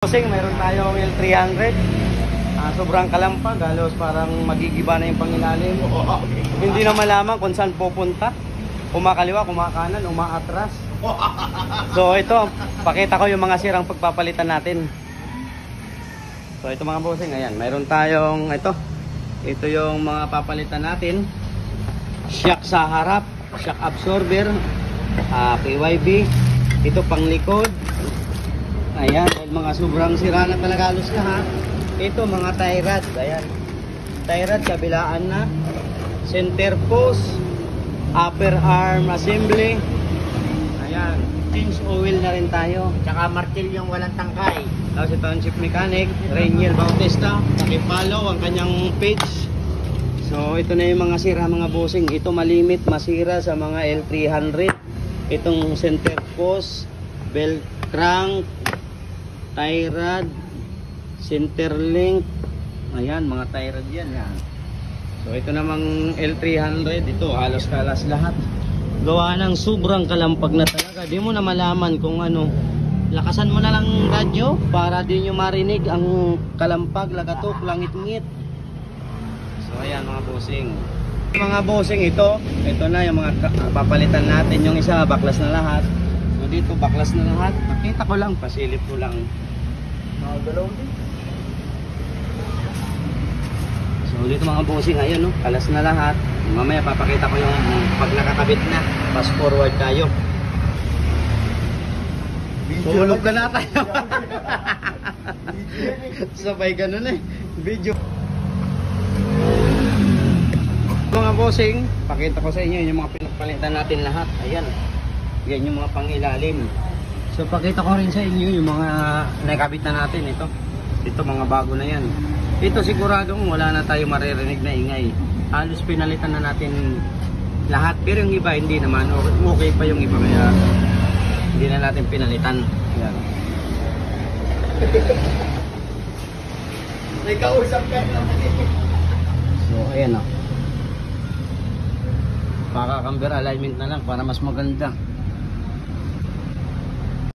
Bossing, meron tayong L300. Sobrang kalampag, halos parang magigiba na yung pangilalim. Hindi na malaman kung saan pupunta. Kumakaliwa, kumakanan, umaatras. So ito, pakita ko yung mga sirang pagpapalitan natin. So ito mga bossing, ayan, meron tayong ito yung mga papalitan natin. Shock sa harap, shock absorber, PYB. Ito pang likod. Ayan, dahil mga sobrang sira na talaga halos lahat. Ito mga tie rod, ayan. Tie rod kabilaan na. Center post, upper arm assembly. Ayan, change oil na rin tayo. Tsaka martil yung walang tangkay. Tapos ito ang chief mechanic, Rainier Bautista. Pakipollow ang kanyang page. So ito na yung mga sira mga bossing. Ito malimit masira sa mga L300. Itong center post, belt crank, tie rod, center link. Ayan, mga tie rod yan. So ito namang L300, ito halos kalas lahat. Gawa ng sobrang kalampag na talaga. Di mo na malaman kung ano. Lakasan mo na lang radyo para di nyo marinig ang kalampag, lagatok, langit-ngit. So ayan mga bossing. Mga bossing, ito na yung mga papalitan natin. Yung isa baklas na lahat. So dito baklas na lahat. Nakita ko lang, pasilip ko lang. So dito mga bossing, ayan no, kalas na lahat. Mamaya papakita ko yung pag nakakabit na. Fast forward tayo. Tulog na tayo. Sabay ganun eh. Video. Mga bossing, pakita ko sa inyo yung mga pinagpalitan natin lahat. Ayan. Yan yung mga pangilalim. So pakita ko rin sa inyo yung mga nakabit na natin ito. Ito mga bago na yan. Ito siguradong wala na tayo maririnig na ingay. Halos pinalitan na natin lahat. Pero yung iba hindi naman. Okay pa yung iba kaya hindi na natin pinalitan. Yan. May kausap ka naman. So ayan o. Paka-camber alignment na lang para mas maganda.